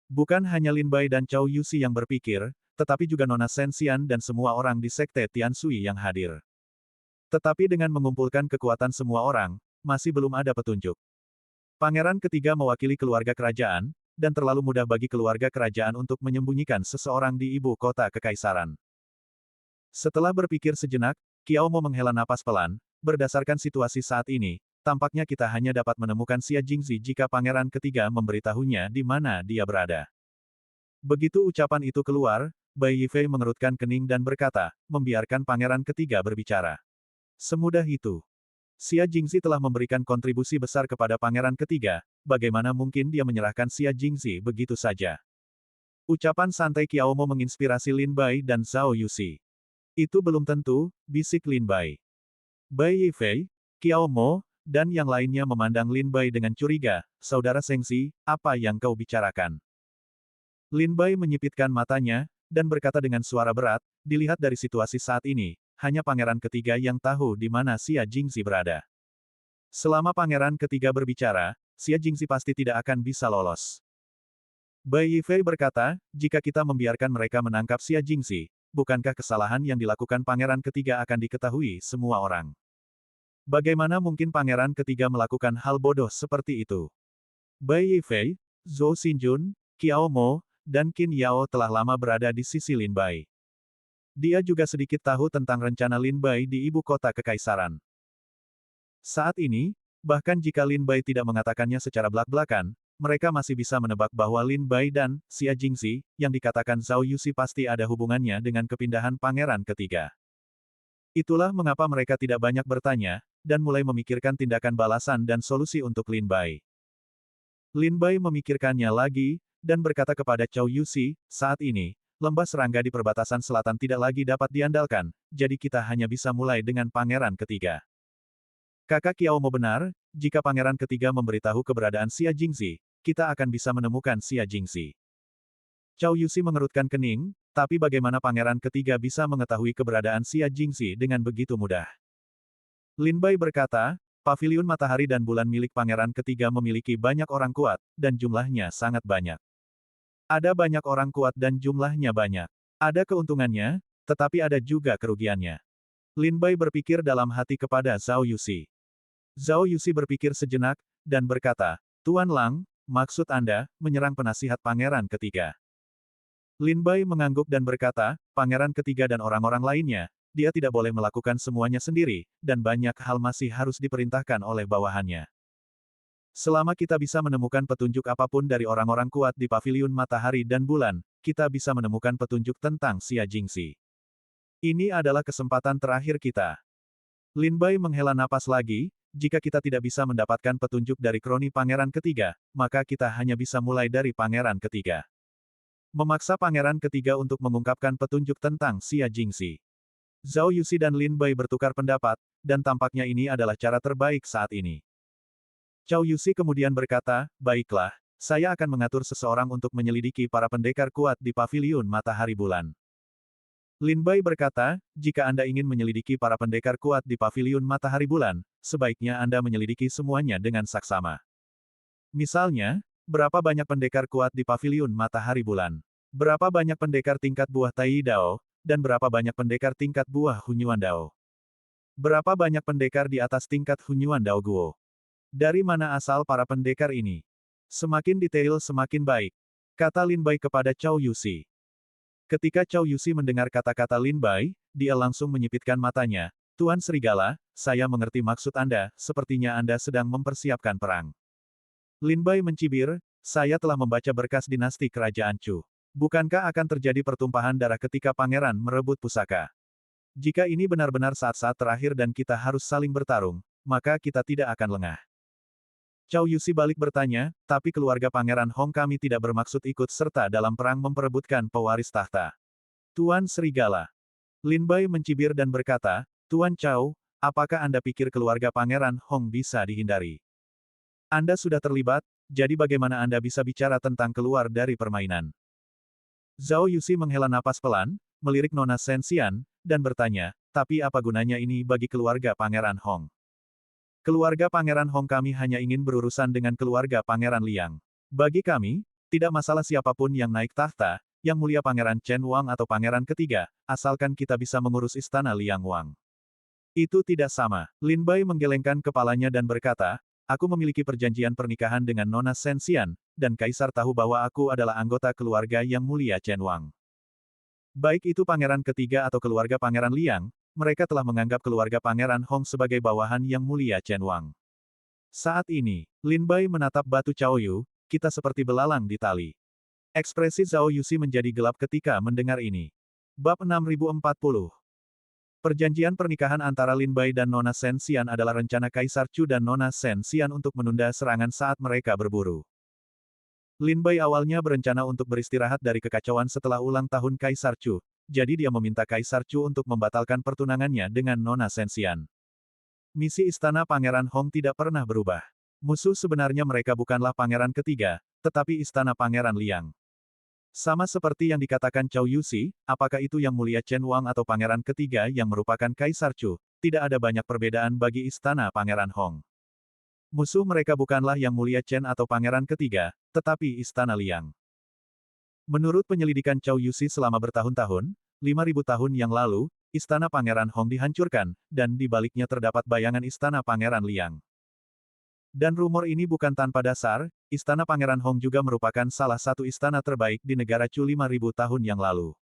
S1: Bukan hanya Lin Bai dan Cao Yuxi yang berpikir, tetapi juga Nona Shen Xian dan semua orang di sekte Tiansui yang hadir. Tetapi dengan mengumpulkan kekuatan semua orang, masih belum ada petunjuk. Pangeran Ketiga mewakili keluarga kerajaan, dan terlalu mudah bagi keluarga kerajaan untuk menyembunyikan seseorang di ibu kota kekaisaran. Setelah berpikir sejenak, Qiao Mo menghela napas pelan, berdasarkan situasi saat ini, tampaknya kita hanya dapat menemukan Xia Jingxi jika Pangeran Ketiga memberitahunya di mana dia berada. Begitu ucapan itu keluar, Bai Yifei mengerutkan kening dan berkata, membiarkan Pangeran Ketiga berbicara. Semudah itu. Xia Jingxi telah memberikan kontribusi besar kepada Pangeran Ketiga, bagaimana mungkin dia menyerahkan Xia Jingxi begitu saja? Ucapan santai Qiao Mo menginspirasi Lin Bai dan Zhao Yuxi. Itu belum tentu, bisik Lin Bai. Bai Yifei, Qiao Mo, dan yang lainnya memandang Lin Bai dengan curiga, saudara Sengxi, apa yang kau bicarakan? Lin Bai menyipitkan matanya, dan berkata dengan suara berat, dilihat dari situasi saat ini, hanya pangeran ketiga yang tahu di mana Xia Jingxi berada. Selama pangeran ketiga berbicara, Xia Jingxi pasti tidak akan bisa lolos. Bai Yifei berkata, jika kita membiarkan mereka menangkap Xia Jingxi, bukankah kesalahan yang dilakukan pangeran ketiga akan diketahui semua orang? Bagaimana mungkin pangeran ketiga melakukan hal bodoh seperti itu? Bai Yifei, Zhou Xinjun, Qiao Mo, dan Qin Yao telah lama berada di sisi Lin Bai. Dia juga sedikit tahu tentang rencana Lin Bai di ibu kota kekaisaran. Saat ini, bahkan jika Lin Bai tidak mengatakannya secara belak-belakan, mereka masih bisa menebak bahwa Lin Bai dan Xia Jingxi, yang dikatakan Zhao Yuxi pasti ada hubungannya dengan kepindahan pangeran ketiga. Itulah mengapa mereka tidak banyak bertanya, dan mulai memikirkan tindakan balasan dan solusi untuk Lin Bai. Lin Bai memikirkannya lagi, dan berkata kepada Zhao Yuxi, saat ini, lembah serangga di perbatasan selatan tidak lagi dapat diandalkan, jadi kita hanya bisa mulai dengan pangeran ketiga. Kakak Qiao Mo benar, jika pangeran ketiga memberitahu keberadaan Xia Jingxi, kita akan bisa menemukan Xia Jingxi. Zhao Yuxi mengerutkan kening, tapi bagaimana pangeran ketiga bisa mengetahui keberadaan Xia Jingxi dengan begitu mudah? Lin Bai berkata, paviliun matahari dan bulan milik pangeran ketiga memiliki banyak orang kuat, dan jumlahnya sangat banyak. Ada banyak orang kuat dan jumlahnya banyak. Ada keuntungannya, tetapi ada juga kerugiannya. Lin Bai berpikir dalam hati kepada Zhao Yuxi. Zhao Yuxi berpikir sejenak, dan berkata, Tuan Lang, maksud Anda, menyerang penasihat pangeran ketiga. Lin Bai mengangguk dan berkata, pangeran ketiga dan orang-orang lainnya, dia tidak boleh melakukan semuanya sendiri, dan banyak hal masih harus diperintahkan oleh bawahannya. Selama kita bisa menemukan petunjuk apapun dari orang-orang kuat di paviliun matahari dan bulan, kita bisa menemukan petunjuk tentang Xia Jingxi. Ini adalah kesempatan terakhir kita. Lin Bai menghela napas lagi, jika kita tidak bisa mendapatkan petunjuk dari kroni pangeran ketiga, maka kita hanya bisa mulai dari pangeran ketiga. Memaksa pangeran ketiga untuk mengungkapkan petunjuk tentang Xia Jingxi. Zhao Yuxi dan Lin Bai bertukar pendapat, dan tampaknya ini adalah cara terbaik saat ini. Zhao Yuxi kemudian berkata, baiklah, saya akan mengatur seseorang untuk menyelidiki para pendekar kuat di paviliun matahari bulan. Lin Bai berkata, jika Anda ingin menyelidiki para pendekar kuat di paviliun matahari bulan, sebaiknya Anda menyelidiki semuanya dengan saksama. Misalnya, berapa banyak pendekar kuat di paviliun matahari bulan? Berapa banyak pendekar tingkat buah Tai Dao, dan berapa banyak pendekar tingkat buah Hunyuan Dao? Berapa banyak pendekar di atas tingkat Hunyuan Dao Guo? Dari mana asal para pendekar ini? Semakin detail semakin baik, kata Lin Bai kepada Zhao Yuxi. Ketika Zhao Yuxi mendengar kata-kata Lin Bai, dia langsung menyipitkan matanya. Tuan Serigala, saya mengerti maksud Anda, sepertinya Anda sedang mempersiapkan perang. Lin Bai mencibir, saya telah membaca berkas dinasti kerajaan Chu. Bukankah akan terjadi pertumpahan darah ketika pangeran merebut pusaka? Jika ini benar-benar saat-saat terakhir dan kita harus saling bertarung, maka kita tidak akan lengah. Zhao Yuxi balik bertanya, tapi keluarga pangeran Hong kami tidak bermaksud ikut serta dalam perang memperebutkan pewaris tahta. Tuan Serigala. Lin Bai mencibir dan berkata, Tuan Zhao, apakah Anda pikir keluarga pangeran Hong bisa dihindari? Anda sudah terlibat, jadi bagaimana Anda bisa bicara tentang keluar dari permainan? Zhao Yuxi menghela napas pelan, melirik Nona Shen Xian, dan bertanya, tapi apa gunanya ini bagi keluarga Pangeran Hong? Keluarga Pangeran Hong kami hanya ingin berurusan dengan keluarga Pangeran Liang. Bagi kami, tidak masalah siapapun yang naik tahta, yang mulia Pangeran Chen Wang atau Pangeran ketiga, asalkan kita bisa mengurus istana Liang Wang. Itu tidak sama. Lin Bai menggelengkan kepalanya dan berkata, aku memiliki perjanjian pernikahan dengan Nona Shen Xian, dan Kaisar tahu bahwa aku adalah anggota keluarga yang mulia Chen Wang. Baik itu pangeran ketiga atau keluarga pangeran Liang, mereka telah menganggap keluarga pangeran Hong sebagai bawahan yang mulia Chen Wang. Saat ini, Lin Bai menatap batu Chaoyu, kita seperti belalang di tali. Ekspresi Zhao Yuxi menjadi gelap ketika mendengar ini. Bab 6040. Perjanjian pernikahan antara Lin Bai dan Nona Shen Xian adalah rencana Kaisar Chu dan Nona Shen Xian untuk menunda serangan saat mereka berburu. Lin Bai awalnya berencana untuk beristirahat dari kekacauan setelah ulang tahun Kaisar Chu, jadi dia meminta Kaisar Chu untuk membatalkan pertunangannya dengan Nona Shen Xian. Misi Istana Pangeran Hong tidak pernah berubah. Musuh sebenarnya mereka bukanlah Pangeran ketiga, tetapi Istana Pangeran Liang. Sama seperti yang dikatakan Chow Yusi, apakah itu Yang Mulia Chen Wang atau Pangeran ketiga yang merupakan Kaisar Chu, tidak ada banyak perbedaan bagi istana Pangeran Hong. Musuh mereka bukanlah Yang Mulia Chen atau Pangeran ketiga, tetapi istana Liang. Menurut penyelidikan Chow Yusi selama bertahun-tahun, 5.000 tahun yang lalu, istana Pangeran Hong dihancurkan, dan di baliknya terdapat bayangan istana Pangeran Liang. Dan rumor ini bukan tanpa dasar, istana Pangeran Hong juga merupakan salah satu istana terbaik di negara Chu 5.000 tahun yang lalu.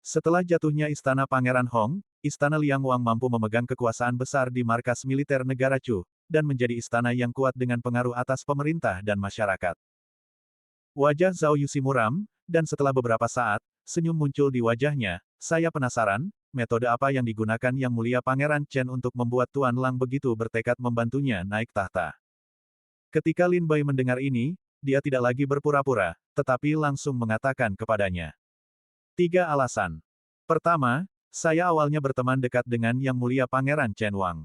S1: Setelah jatuhnya istana Pangeran Hong, istana Liang Wang mampu memegang kekuasaan besar di markas militer negara Chu, dan menjadi istana yang kuat dengan pengaruh atas pemerintah dan masyarakat. Wajah Zhao Yusi muram, dan setelah beberapa saat, senyum muncul di wajahnya. Saya penasaran, metode apa yang digunakan Yang Mulia Pangeran Chen untuk membuat Tuan Lang begitu bertekad membantunya naik tahta. Ketika Lin Bai mendengar ini, dia tidak lagi berpura-pura, tetapi langsung mengatakan kepadanya. 3 alasan. Pertama, saya awalnya berteman dekat dengan Yang Mulia Pangeran Chen Wang.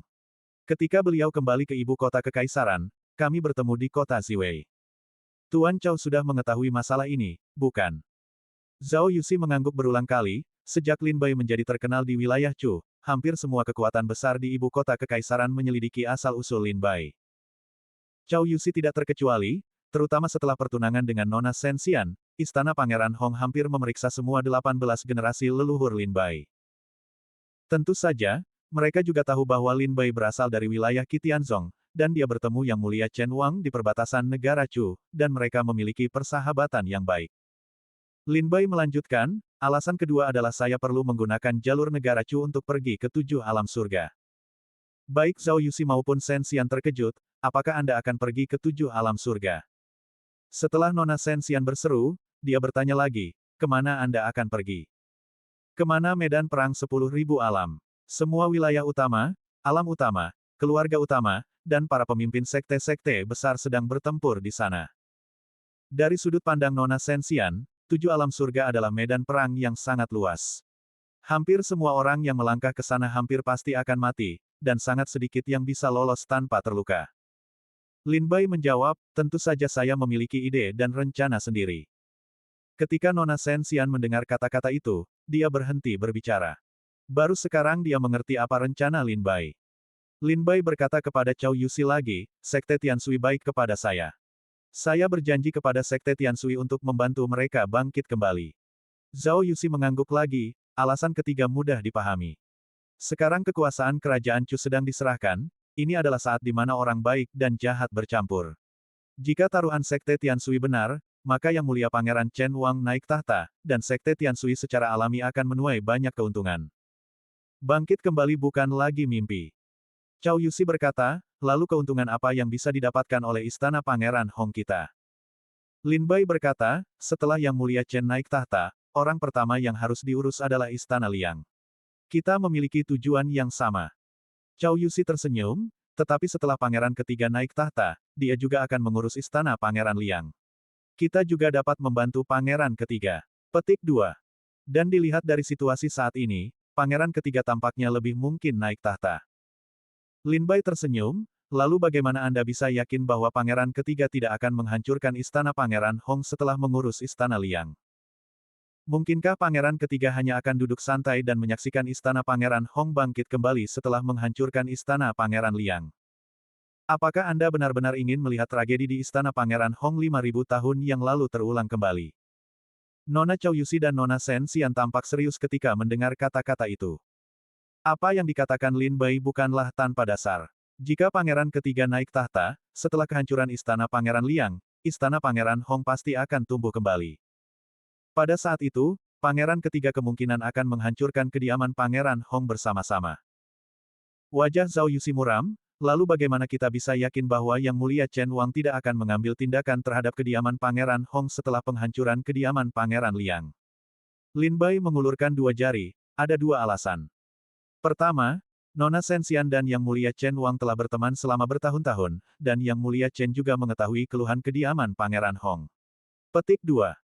S1: Ketika beliau kembali ke ibu kota kekaisaran, kami bertemu di kota Ziwei. Tuan Chow sudah mengetahui masalah ini, bukan? Zhao Yusi mengangguk berulang kali, sejak Lin Bai menjadi terkenal di wilayah Chu, hampir semua kekuatan besar di ibu kota kekaisaran menyelidiki asal-usul Lin Bai. Chow Yusi tidak terkecuali, terutama setelah pertunangan dengan Nona Shen Xian, istana Pangeran Hong hampir memeriksa semua 18 generasi leluhur Lin Bai. Tentu saja, mereka juga tahu bahwa Lin Bai berasal dari wilayah Qitianzong, dan dia bertemu Yang Mulia Chen Wang di perbatasan negara Chu, dan mereka memiliki persahabatan yang baik. Lin Bai melanjutkan, alasan kedua adalah saya perlu menggunakan jalur negara Chu untuk pergi ke 7 alam surga. Baik Zhao Yusi maupun Shen Xian terkejut, apakah Anda akan pergi ke 7 alam surga? Setelah Nona Shen Xian berseru, dia bertanya lagi, kemana Anda akan pergi? Kemana medan perang 10.000 alam? Semua wilayah utama, alam utama, keluarga utama, dan para pemimpin sekte-sekte besar sedang bertempur di sana. Dari sudut pandang Nona Shen Xian, 7 alam surga adalah medan perang yang sangat luas. Hampir semua orang yang melangkah ke sana hampir pasti akan mati, dan sangat sedikit yang bisa lolos tanpa terluka. Lin Bai menjawab, tentu saja saya memiliki ide dan rencana sendiri. Ketika Nona Shen Xian mendengar kata-kata itu, dia berhenti berbicara. Baru sekarang dia mengerti apa rencana Lin Bai. Lin Bai berkata kepada Chow Yusi lagi, Sekte Tianshui baik kepada saya. Saya berjanji kepada Sekte Tianshui untuk membantu mereka bangkit kembali. Zhao Yusi mengangguk lagi, alasan ketiga mudah dipahami. Sekarang kekuasaan kerajaan Chu sedang diserahkan, ini adalah saat di mana orang baik dan jahat bercampur. Jika taruhan Sekte Tianshui benar, maka Yang Mulia Pangeran Chen Wang naik tahta, dan Sekte Tianshui secara alami akan menuai banyak keuntungan. Bangkit kembali bukan lagi mimpi. Chow Yusi berkata, lalu keuntungan apa yang bisa didapatkan oleh istana Pangeran Hong kita? Lin Bai berkata, setelah Yang Mulia Chen naik tahta, orang pertama yang harus diurus adalah istana Liang. Kita memiliki tujuan yang sama. Chow Yusi tersenyum, tetapi setelah Pangeran ketiga naik tahta, dia juga akan mengurus istana Pangeran Liang. Kita juga dapat membantu Pangeran ketiga. Petik 2. Dan dilihat dari situasi saat ini, Pangeran ketiga tampaknya lebih mungkin naik tahta. Lin Bai tersenyum, lalu bagaimana Anda bisa yakin bahwa Pangeran ketiga tidak akan menghancurkan istana Pangeran Hong setelah mengurus istana Liang? Mungkinkah Pangeran ketiga hanya akan duduk santai dan menyaksikan istana Pangeran Hong bangkit kembali setelah menghancurkan istana Pangeran Liang? Apakah Anda benar-benar ingin melihat tragedi di istana Pangeran Hong 5.000 tahun yang lalu terulang kembali? Nona Chow Yusi dan Nona Shen Xian tampak serius ketika mendengar kata-kata itu. Apa yang dikatakan Lin Bai bukanlah tanpa dasar. Jika Pangeran ketiga naik tahta, setelah kehancuran istana Pangeran Liang, istana Pangeran Hong pasti akan tumbuh kembali. Pada saat itu, Pangeran ketiga kemungkinan akan menghancurkan kediaman Pangeran Hong bersama-sama. Wajah Zhao Yusi muram, lalu bagaimana kita bisa yakin bahwa Yang Mulia Chen Wang tidak akan mengambil tindakan terhadap kediaman Pangeran Hong setelah penghancuran kediaman Pangeran Liang? Lin Bai mengulurkan 2 jari, ada 2 alasan. Pertama, Nona Shen Xian dan Yang Mulia Chen Wang telah berteman selama bertahun-tahun, dan Yang Mulia Chen juga mengetahui keluhan kediaman Pangeran Hong. Petik 2.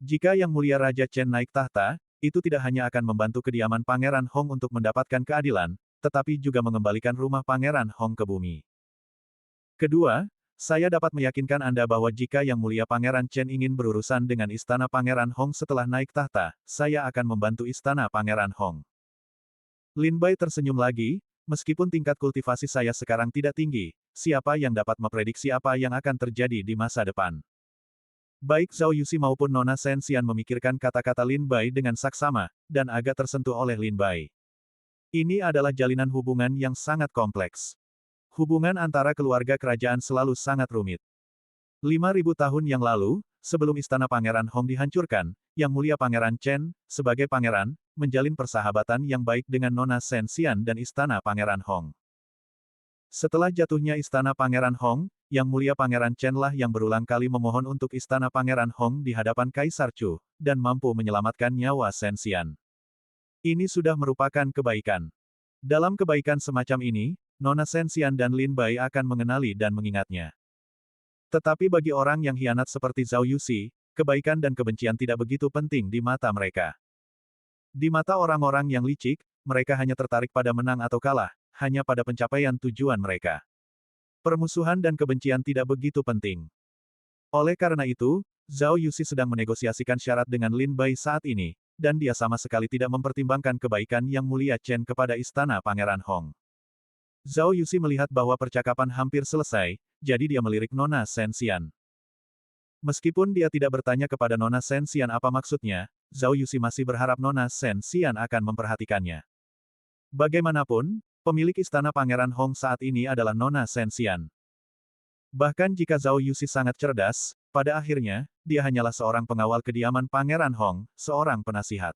S1: Jika Yang Mulia Raja Chen naik tahta, itu tidak hanya akan membantu kediaman Pangeran Hong untuk mendapatkan keadilan, tetapi juga mengembalikan rumah Pangeran Hong ke bumi. Kedua, Saya dapat meyakinkan Anda bahwa jika Yang Mulia Pangeran Chen ingin berurusan dengan Istana Pangeran Hong setelah naik tahta, saya akan membantu Istana Pangeran Hong. Lin Bai tersenyum lagi, meskipun tingkat kultivasi saya sekarang tidak tinggi, siapa yang dapat memprediksi apa yang akan terjadi di masa depan. Baik Zhao Yuxi maupun Nona Shen Xian memikirkan kata-kata Lin Bai dengan saksama, dan agak tersentuh oleh Lin Bai. Ini adalah jalinan hubungan yang sangat kompleks. Hubungan antara keluarga kerajaan selalu sangat rumit. 5.000 tahun yang lalu, sebelum Istana Pangeran Hong dihancurkan, Yang Mulia Pangeran Chen, sebagai pangeran, menjalin persahabatan yang baik dengan Nona Shen Xian dan Istana Pangeran Hong. Setelah jatuhnya Istana Pangeran Hong, Yang Mulia Pangeran Chen lah yang berulang kali memohon untuk Istana Pangeran Hong di hadapan Kaisar Chu, dan mampu menyelamatkan nyawa Shen Xian. Ini sudah merupakan kebaikan. Dalam kebaikan semacam ini, Nona Shen Xian dan Lin Bai akan mengenali dan mengingatnya. Tetapi bagi orang yang hianat seperti Zhao Yuxi, kebaikan dan kebencian tidak begitu penting di mata mereka. Di mata orang-orang yang licik, mereka hanya tertarik pada menang atau kalah, hanya pada pencapaian tujuan mereka. Permusuhan dan kebencian tidak begitu penting. Oleh karena itu, Zhao Yuxi sedang menegosiasikan syarat dengan Lin Bai saat ini, dan dia sama sekali tidak mempertimbangkan kebaikan Yang Mulia Chen kepada Istana Pangeran Hong. Zhao Yuxi melihat bahwa percakapan hampir selesai, jadi dia melirik Nona Shen Xian. Meskipun dia tidak bertanya kepada Nona Shen Xian apa maksudnya, Zhao Yuxi masih berharap Nona Shen Xian akan memperhatikannya. Bagaimanapun, pemilik Istana Pangeran Hong saat ini adalah Nona Shen Xian. Bahkan jika Zhao Yuxi sangat cerdas, pada akhirnya, dia hanyalah seorang pengawal kediaman Pangeran Hong, seorang penasihat.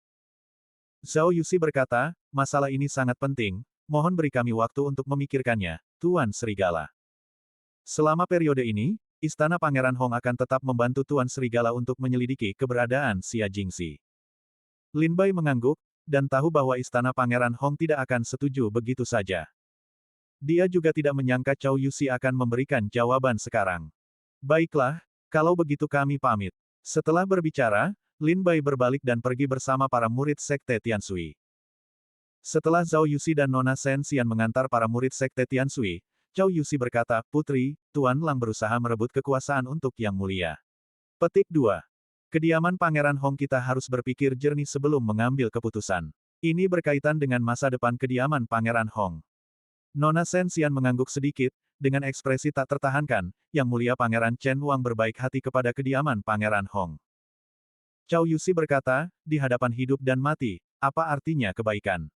S1: Zhao Yuxi berkata, masalah ini sangat penting, mohon beri kami waktu untuk memikirkannya, Tuan Serigala. Selama periode ini, Istana Pangeran Hong akan tetap membantu Tuan Serigala untuk menyelidiki keberadaan Xia Jingxi. Lin Bai mengangguk, dan tahu bahwa Istana Pangeran Hong tidak akan setuju begitu saja. Dia juga tidak menyangka Zhao Yuxi akan memberikan jawaban sekarang. Baiklah, kalau begitu kami pamit. Setelah berbicara, Lin Bai berbalik dan pergi bersama para murid Sekte Tianshui. Setelah Zhao Yuxi dan Nona Shen Xian mengantar para murid Sekte Tianshui, Zhao Yuxi berkata, Putri, Tuan Lang berusaha merebut kekuasaan untuk Yang Mulia. Petik 2. Kediaman Pangeran Hong kita harus berpikir jernih sebelum mengambil keputusan. Ini berkaitan dengan masa depan kediaman Pangeran Hong. Nona Shen Xian mengangguk sedikit, dengan ekspresi tak tertahankan, Yang Mulia Pangeran Chen Wang berbaik hati kepada kediaman Pangeran Hong. Zhao Yuxi berkata, di hadapan hidup dan mati, apa artinya kebaikan?